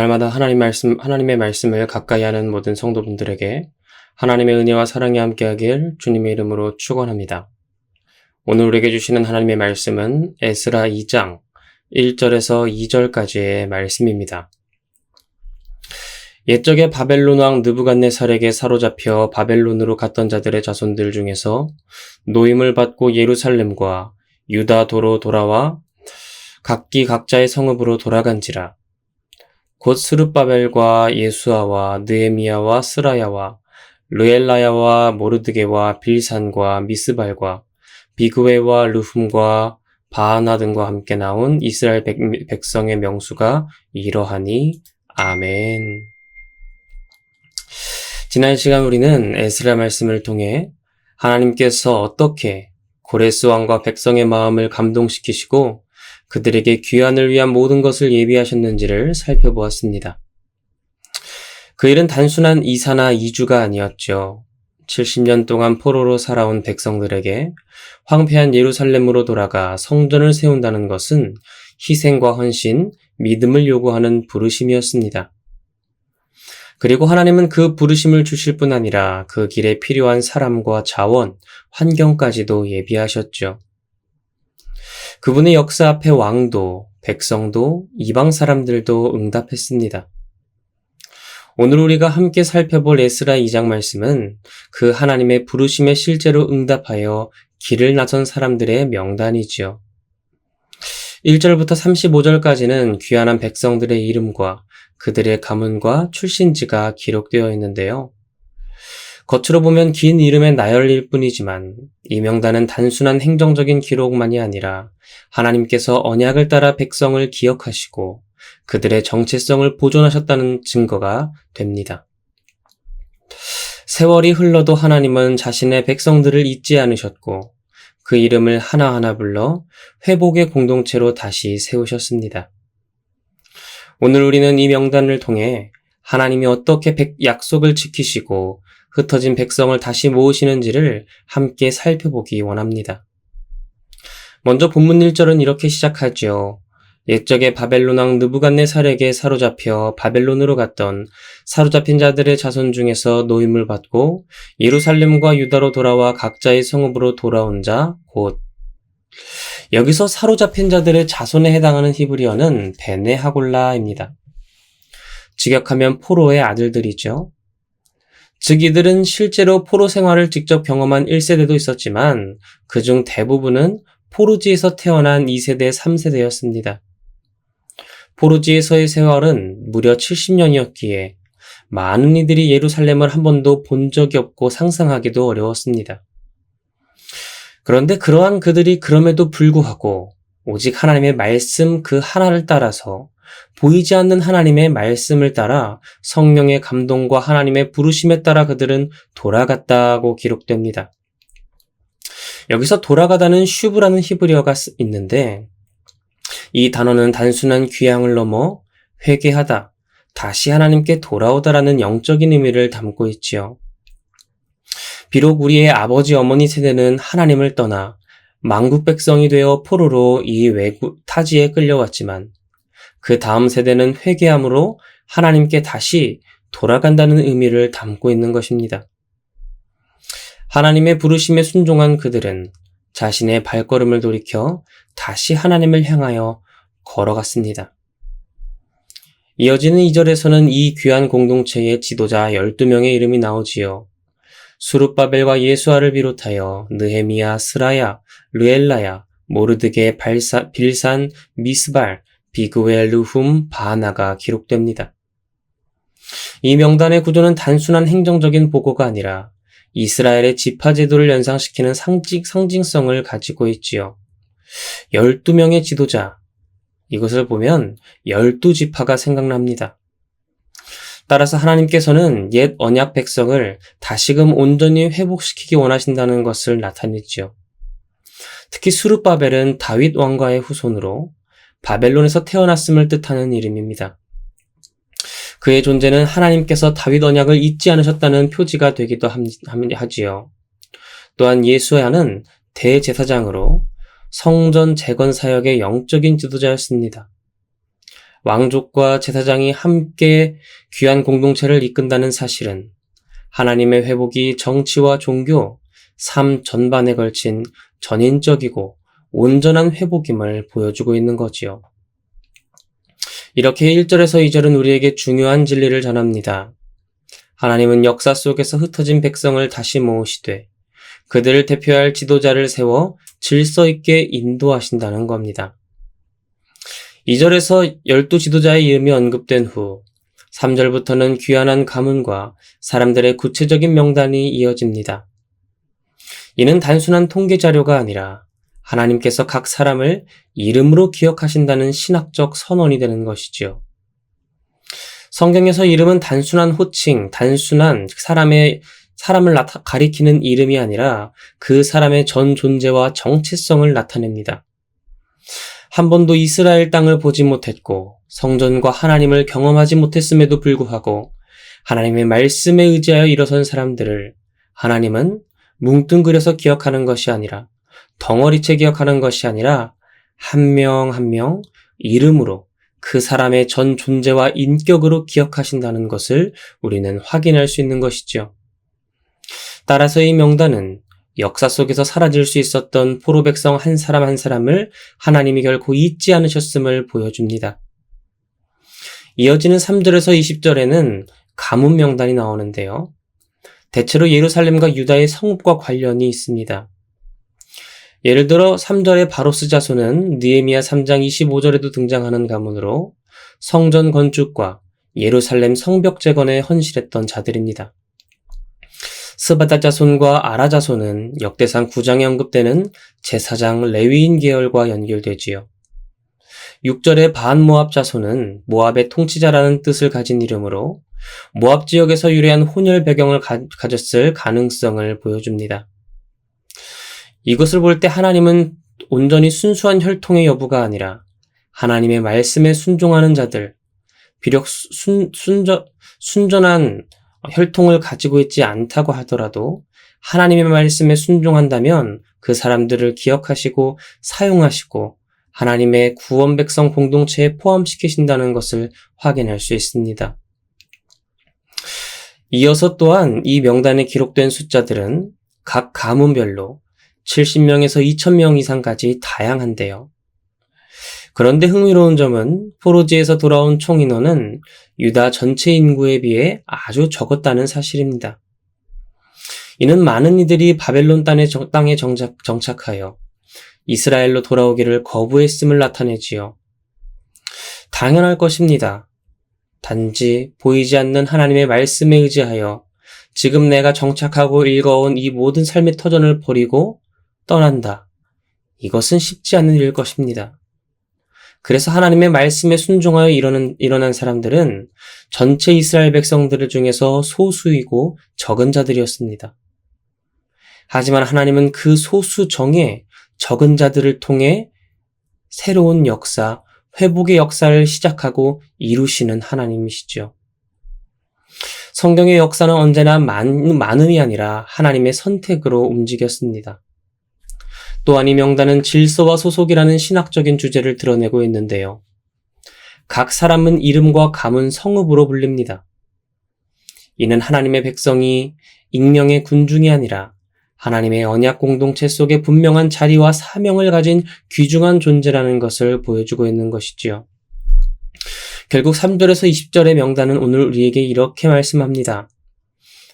날마다 하나님의 말씀을 가까이 하는 모든 성도분들에게 하나님의 은혜와 사랑이 함께하길 주님의 이름으로 축원합니다. 오늘 우리에게 주시는 하나님의 말씀은 에스라 2장 1절에서 2절까지의 말씀입니다. 옛적에 바벨론 왕 느부갓네살에게 사로잡혀 바벨론으로 갔던 자들의 자손들 중에서 노임을 받고 예루살렘과 유다도로 돌아와 각기 각자의 성읍으로 돌아간지라. 곧 스룹바벨과 예수아와 느헤미야와 스라야와 르엘라야와 모르드게와 빌산과 미스발과 비그웨와 르훔과 바하나 등과 함께 나온 이스라엘 백성의 명수가 이러하니. 아멘. 지난 시간 우리는 에스라 말씀을 통해 하나님께서 어떻게 고레스 왕과 백성의 마음을 감동시키시고 그들에게 귀환을 위한 모든 것을 예비하셨는지를 살펴보았습니다. 그 일은 단순한 이사나 이주가 아니었죠. 70년 동안 포로로 살아온 백성들에게 황폐한 예루살렘으로 돌아가 성전을 세운다는 것은 희생과 헌신, 믿음을 요구하는 부르심이었습니다. 그리고 하나님은 그 부르심을 주실 뿐 아니라 그 길에 필요한 사람과 자원, 환경까지도 예비하셨죠. 그분의 역사 앞에 왕도, 백성도, 이방 사람들도 응답했습니다. 오늘 우리가 함께 살펴볼 에스라 2장 말씀은 그 하나님의 부르심에 실제로 응답하여 길을 나선 사람들의 명단이지요. 1절부터 35절까지는 귀환한 백성들의 이름과 그들의 가문과 출신지가 기록되어 있는데요. 겉으로 보면 긴 이름의 나열일 뿐이지만 이 명단은 단순한 행정적인 기록만이 아니라 하나님께서 언약을 따라 백성을 기억하시고 그들의 정체성을 보존하셨다는 증거가 됩니다. 세월이 흘러도 하나님은 자신의 백성들을 잊지 않으셨고 그 이름을 하나하나 불러 회복의 공동체로 다시 세우셨습니다. 오늘 우리는 이 명단을 통해 하나님이 어떻게 약속을 지키시고 흩어진 백성을 다시 모으시는지를 함께 살펴보기 원합니다. 먼저 본문 1절은 이렇게 시작하죠. 옛적에 바벨론 왕 느부갓네살에게 사로잡혀 바벨론으로 갔던 사로잡힌 자들의 자손 중에서 노임을 받고 예루살렘과 유다로 돌아와 각자의 성읍으로 돌아온 자 곧. 여기서 사로잡힌 자들의 자손에 해당하는 히브리어는 베네 하골라입니다. 직역하면 포로의 아들들이죠. 즉 이들은 실제로 포로 생활을 직접 경험한 1세대도 있었지만 그중 대부분은 포로지에서 태어난 2세대, 3세대였습니다. 포로지에서의 생활은 무려 70년이었기에 많은 이들이 예루살렘을 한 번도 본 적이 없고 상상하기도 어려웠습니다. 그런데 그러한 그들이 그럼에도 불구하고 오직 하나님의 말씀 그 하나를 따라서 보이지 않는 하나님의 말씀을 따라 성령의 감동과 하나님의 부르심에 따라 그들은 돌아갔다고 기록됩니다. 여기서 돌아가다는 슈브라는 히브리어가 있는데 이 단어는 단순한 귀향을 넘어 회개하다, 다시 하나님께 돌아오다라는 영적인 의미를 담고 있지요. 비록 우리의 아버지 어머니 세대는 하나님을 떠나 만국 백성이 되어 포로로 이 외국 타지에 끌려왔지만 그 다음 세대는 회개함으로 하나님께 다시 돌아간다는 의미를 담고 있는 것입니다. 하나님의 부르심에 순종한 그들은 자신의 발걸음을 돌이켜 다시 하나님을 향하여 걸어갔습니다. 이어지는 2절에서는 이 귀한 공동체의 지도자 12명의 이름이 나오지요. 스룹바벨과 예수아를 비롯하여 느헤미야, 스라야, 르엘라야, 모르드게, 빌산, 미스발, 비그웨, 르훔, 바하나가 기록됩니다. 이 명단의 구조는 단순한 행정적인 보고가 아니라 이스라엘의 지파 제도를 연상시키는 상징성을 가지고 있지요. 12명의 지도자, 이것을 보면 12지파가 생각납니다. 따라서 하나님께서는 옛 언약 백성을 다시금 온전히 회복시키기 원하신다는 것을 나타냈지요. 특히 스룹바벨은 다윗 왕가의 후손으로 바벨론에서 태어났음을 뜻하는 이름입니다. 그의 존재는 하나님께서 다윗 언약을 잊지 않으셨다는 표지가 되기도 하지요. 또한 예수야는 대제사장으로 성전 재건 사역의 영적인 지도자였습니다. 왕족과 제사장이 함께 귀한 공동체를 이끈다는 사실은 하나님의 회복이 정치와 종교, 삶 전반에 걸친 전인적이고 온전한 회복임을 보여주고 있는 거지요. 이렇게 1절에서 2절은 우리에게 중요한 진리를 전합니다. 하나님은 역사 속에서 흩어진 백성을 다시 모으시되 그들을 대표할 지도자를 세워 질서 있게 인도하신다는 겁니다. 2절에서 12 지도자의 이름이 언급된 후 3절부터는 귀환한 가문과 사람들의 구체적인 명단이 이어집니다. 이는 단순한 통계 자료가 아니라 하나님께서 각 사람을 이름으로 기억하신다는 신학적 선언이 되는 것이지요. 성경에서 이름은 단순한 호칭, 단순한 사람을 가리키는 이름이 아니라 그 사람의 전 존재와 정체성을 나타냅니다. 한 번도 이스라엘 땅을 보지 못했고 성전과 하나님을 경험하지 못했음에도 불구하고 하나님의 말씀에 의지하여 일어선 사람들을 하나님은 뭉뚱그려서 기억하는 것이 아니라 덩어리째 기억하는 것이 아니라 한 명 한 명 이름으로 그 사람의 전 존재와 인격으로 기억하신다는 것을 우리는 확인할 수 있는 것이죠. 따라서 이 명단은 역사 속에서 사라질 수 있었던 포로 백성 한 사람 한 사람을 하나님이 결코 잊지 않으셨음을 보여줍니다. 이어지는 3절에서 20절에는 가문 명단이 나오는데요. 대체로 예루살렘과 유다의 성읍과 관련이 있습니다. 예를 들어 3절의 바로스 자손은 느헤미야 3장 25절에도 등장하는 가문으로 성전 건축과 예루살렘 성벽 재건에 헌신했던 자들입니다. 스바다 자손과 아라 자손은 역대상 9장에 언급되는 제사장 레위인 계열과 연결되지요. 6절의 반모압 자손은 모압의 통치자라는 뜻을 가진 이름으로 모압 지역에서 유래한 혼혈 배경을 가졌을 가능성을 보여줍니다. 이것을 볼 때 하나님은 온전히 순수한 혈통의 여부가 아니라 하나님의 말씀에 순종하는 자들, 비록 순전한 혈통을 가지고 있지 않다고 하더라도 하나님의 말씀에 순종한다면 그 사람들을 기억하시고 사용하시고 하나님의 구원 백성 공동체에 포함시키신다는 것을 확인할 수 있습니다. 이어서 또한 이 명단에 기록된 숫자들은 각 가문별로 70명에서 2,000명 이상까지 다양한데요. 그런데 흥미로운 점은 포로지에서 돌아온 총 인원은 유다 전체 인구에 비해 아주 적었다는 사실입니다. 이는 많은 이들이 바벨론 땅에 정착하여 이스라엘로 돌아오기를 거부했음을 나타내지요. 당연할 것입니다. 단지 보이지 않는 하나님의 말씀에 의지하여 지금 내가 정착하고 읽어온 이 모든 삶의 터전을 버리고 떠난다. 이것은 쉽지 않은 일일 것입니다. 그래서 하나님의 말씀에 순종하여 일어난 사람들은 전체 이스라엘 백성들 중에서 소수이고 적은 자들이었습니다. 하지만 하나님은 그 소수 정예 적은 자들을 통해 새로운 역사, 회복의 역사를 시작하고 이루시는 하나님이시죠. 성경의 역사는 언제나 많음이 아니라 하나님의 선택으로 움직였습니다. 또한 이 명단은 질서와 소속이라는 신학적인 주제를 드러내고 있는데요. 각 사람은 이름과 가문 성읍으로 불립니다. 이는 하나님의 백성이 익명의 군중이 아니라 하나님의 언약 공동체 속에 분명한 자리와 사명을 가진 귀중한 존재라는 것을 보여주고 있는 것이지요. 결국 3절에서 20절의 명단은 오늘 우리에게 이렇게 말씀합니다.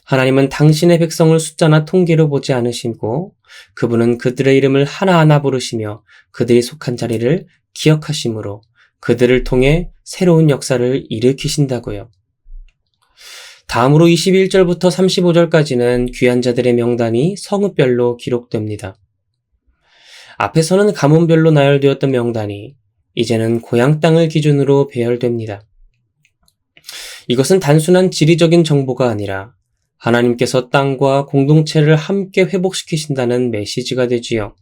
하나님은 당신의 백성을 숫자나 통계로 보지 않으시고 그분은 그들의 이름을 하나하나 부르시며 그들이 속한 자리를 기억하심으로 그들을 통해 새로운 역사를 일으키신다고요. 다음으로 21절부터 35절까지는 귀한 자들의 명단이 성읍별로 기록됩니다. 앞에서는 가문별로 나열되었던 명단이 이제는 고향 땅을 기준으로 배열됩니다. 이것은 단순한 지리적인 정보가 아니라 하나님께서 땅과 공동체를 함께 회복시키신다는 메시지가 되지요.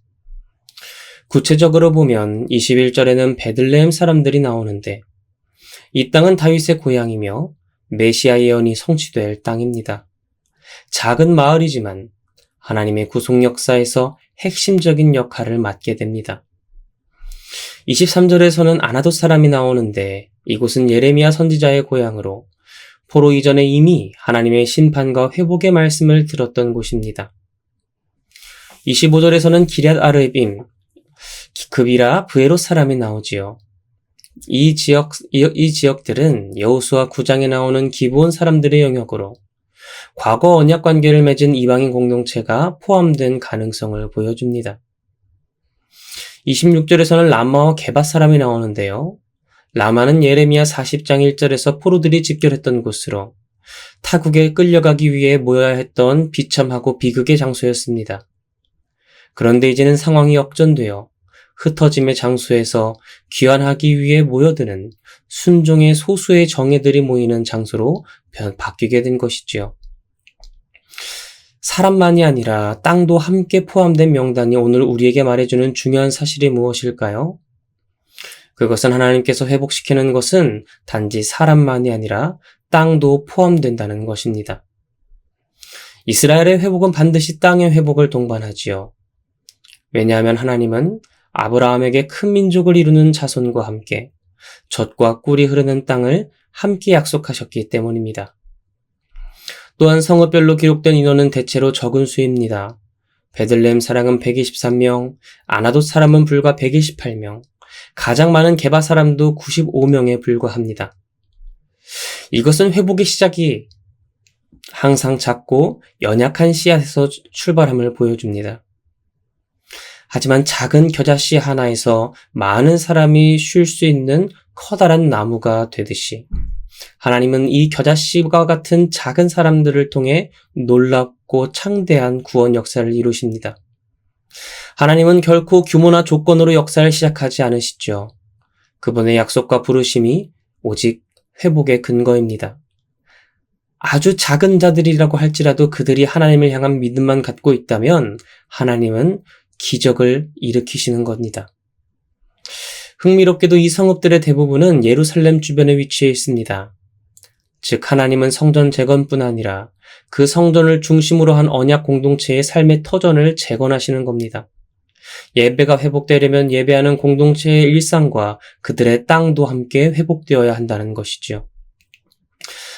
구체적으로 보면 21절에는 베들레헴 사람들이 나오는데 이 땅은 다윗의 고향이며 메시아 예언이 성취될 땅입니다. 작은 마을이지만 하나님의 구속 역사에서 핵심적인 역할을 맡게 됩니다. 23절에서는 아나돗 사람이 나오는데 이곳은 예레미야 선지자의 고향으로 포로 이전에 이미 하나님의 심판과 회복의 말씀을 들었던 곳입니다. 25절에서는 기럇 아르빔, 그비라, 브에롯 사람이 나오지요. 이 지역들은 여호수아 9장에 나오는 기브온 사람들의 영역으로 과거 언약 관계를 맺은 이방인 공동체가 포함된 가능성을 보여줍니다. 26절에서는 라마와 게밧 사람이 나오는데요. 라마는 예레미야 40장 1절에서 포로들이 집결했던 곳으로 타국에 끌려가기 위해 모여야 했던 비참하고 비극의 장소였습니다. 그런데 이제는 상황이 역전되어 흩어짐의 장소에서 귀환하기 위해 모여드는 순종의 소수의 정예들이 모이는 장소로 바뀌게 된 것이지요. 사람만이 아니라 땅도 함께 포함된 명단이 오늘 우리에게 말해주는 중요한 사실이 무엇일까요? 그것은 하나님께서 회복시키는 것은 단지 사람만이 아니라 땅도 포함된다는 것입니다. 이스라엘의 회복은 반드시 땅의 회복을 동반하지요. 왜냐하면 하나님은 아브라함에게 큰 민족을 이루는 자손과 함께 젖과 꿀이 흐르는 땅을 함께 약속하셨기 때문입니다. 또한 성읍별로 기록된 인원은 대체로 적은 수입니다. 베들레헴 사람은 123명, 아나돗 사람은 불과 128명, 가장 많은 게바 사람도 95명에 불과합니다. 이것은 회복의 시작이 항상 작고 연약한 씨앗에서 출발함을 보여줍니다. 하지만 작은 겨자씨 하나에서 많은 사람이 쉴 수 있는 커다란 나무가 되듯이 하나님은 이 겨자씨와 같은 작은 사람들을 통해 놀랍고 창대한 구원 역사를 이루십니다. 하나님은 결코 규모나 조건으로 역사를 시작하지 않으시죠. 그분의 약속과 부르심이 오직 회복의 근거입니다. 아주 작은 자들이라고 할지라도 그들이 하나님을 향한 믿음만 갖고 있다면 하나님은 기적을 일으키시는 겁니다. 흥미롭게도 이 성읍들의 대부분은 예루살렘 주변에 위치해 있습니다. 즉 하나님은 성전 재건뿐 아니라 그 성전을 중심으로 한 언약 공동체의 삶의 터전을 재건하시는 겁니다. 예배가 회복되려면 예배하는 공동체의 일상과 그들의 땅도 함께 회복되어야 한다는 것이지요.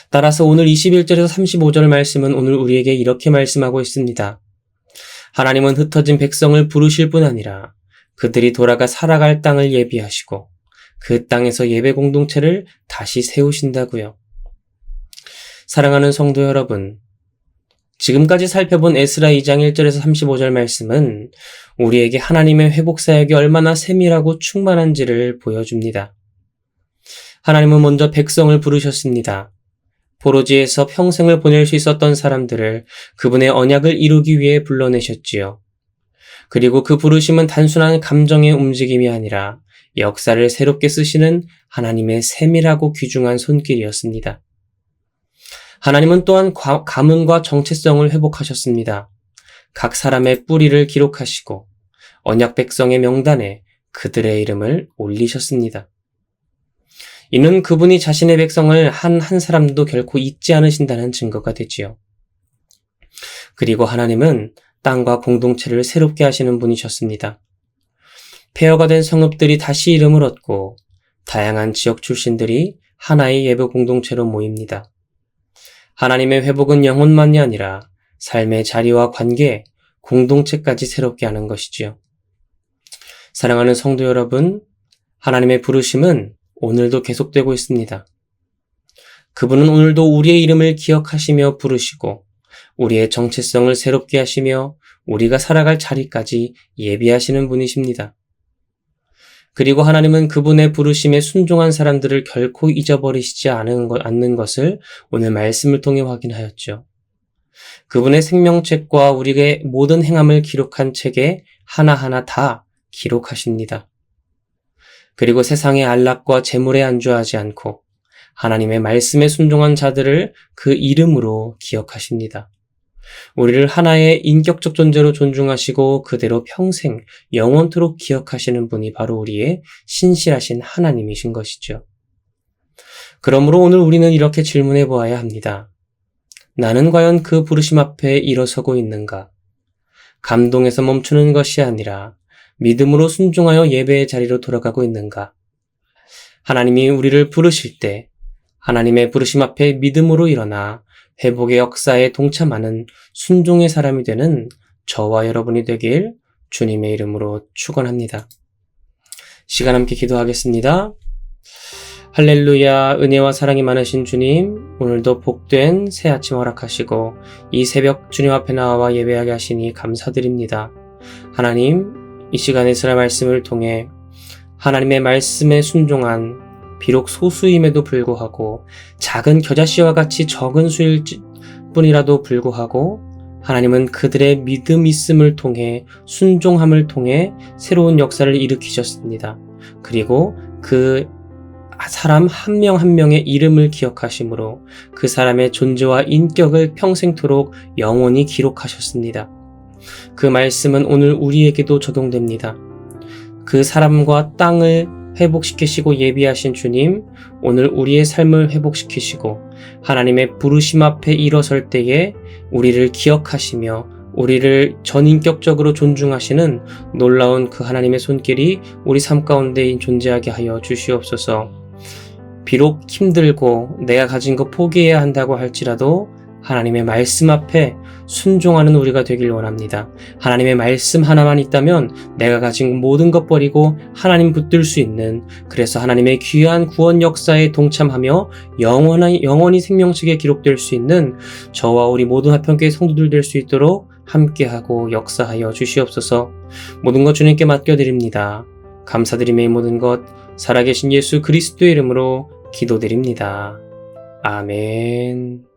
따라서 오늘 21절에서 35절 말씀은 오늘 우리에게 이렇게 말씀하고 있습니다. 하나님은 흩어진 백성을 부르실 뿐 아니라 그들이 돌아가 살아갈 땅을 예비하시고 그 땅에서 예배 공동체를 다시 세우신다고요. 사랑하는 성도 여러분, 지금까지 살펴본 에스라 2장 1절에서 35절 말씀은 우리에게 하나님의 회복 사역이 얼마나 세밀하고 충만한지를 보여줍니다. 하나님은 먼저 백성을 부르셨습니다. 포로지에서 평생을 보낼 수 있었던 사람들을 그분의 언약을 이루기 위해 불러내셨지요. 그리고 그 부르심은 단순한 감정의 움직임이 아니라 역사를 새롭게 쓰시는 하나님의 세밀하고 귀중한 손길이었습니다. 하나님은 또한 가문과 정체성을 회복하셨습니다. 각 사람의 뿌리를 기록하시고 언약 백성의 명단에 그들의 이름을 올리셨습니다. 이는 그분이 자신의 백성을 한 사람도 결코 잊지 않으신다는 증거가 되지요. 그리고 하나님은 땅과 공동체를 새롭게 하시는 분이셨습니다. 폐허가 된 성읍들이 다시 이름을 얻고 다양한 지역 출신들이 하나의 예배 공동체로 모입니다. 하나님의 회복은 영혼만이 아니라 삶의 자리와 관계, 공동체까지 새롭게 하는 것이지요. 사랑하는 성도 여러분, 하나님의 부르심은 오늘도 계속되고 있습니다. 그분은 오늘도 우리의 이름을 기억하시며 부르시고 우리의 정체성을 새롭게 하시며 우리가 살아갈 자리까지 예비하시는 분이십니다. 그리고 하나님은 그분의 부르심에 순종한 사람들을 결코 잊어버리시지 않는 것을 오늘 말씀을 통해 확인하였죠. 그분의 생명책과 우리의 모든 행함을 기록한 책에 하나하나 다 기록하십니다. 그리고 세상의 안락과 재물에 안주하지 않고 하나님의 말씀에 순종한 자들을 그 이름으로 기억하십니다. 우리를 하나의 인격적 존재로 존중하시고 그대로 평생 영원토록 기억하시는 분이 바로 우리의 신실하신 하나님이신 것이죠. 그러므로 오늘 우리는 이렇게 질문해 보아야 합니다. 나는 과연 그 부르심 앞에 일어서고 있는가? 감동에서 멈추는 것이 아니라 믿음으로 순종하여 예배의 자리로 돌아가고 있는가? 하나님이 우리를 부르실 때 하나님의 부르심 앞에 믿음으로 일어나 회복의 역사에 동참하는 순종의 사람이 되는 저와 여러분이 되길 주님의 이름으로 축원합니다. 시간 함께 기도하겠습니다. 할렐루야. 은혜와 사랑이 많으신 주님, 오늘도 복된 새 아침 허락하시고 이 새벽 주님 앞에 나와 예배하게 하시니 감사드립니다. 하나님, 이 시간에 이스라엘 말씀을 통해 하나님의 말씀에 순종한 비록 소수임에도 불구하고 작은 겨자씨와 같이 적은 수일 뿐이라도 불구하고 하나님은 그들의 믿음 있음을 통해 순종함을 통해 새로운 역사를 일으키셨습니다. 그리고 그 사람 한 명 한 명의 이름을 기억하심으로 그 사람의 존재와 인격을 평생토록 영원히 기록하셨습니다. 그 말씀은 오늘 우리에게도 적용됩니다. 그 사람과 땅을 회복시키시고 예비하신 주님, 오늘 우리의 삶을 회복시키시고 하나님의 부르심 앞에 일어설 때에 우리를 기억하시며 우리를 전인격적으로 존중하시는 놀라운 그 하나님의 손길이 우리 삶 가운데 존재하게 하여 주시옵소서. 비록 힘들고 내가 가진 것 포기해야 한다고 할지라도 하나님의 말씀 앞에 순종하는 우리가 되길 원합니다. 하나님의 말씀 하나만 있다면 내가 가진 모든 것 버리고 하나님 붙들 수 있는, 그래서 하나님의 귀한 구원 역사에 동참하며 영원히 생명책에 기록될 수 있는 저와 우리 모든 하평교회 성도들 될 수 있도록 함께하고 역사하여 주시옵소서. 모든 것 주님께 맡겨드립니다. 감사드리며 이 모든 것 살아계신 예수 그리스도의 이름으로 기도드립니다. 아멘.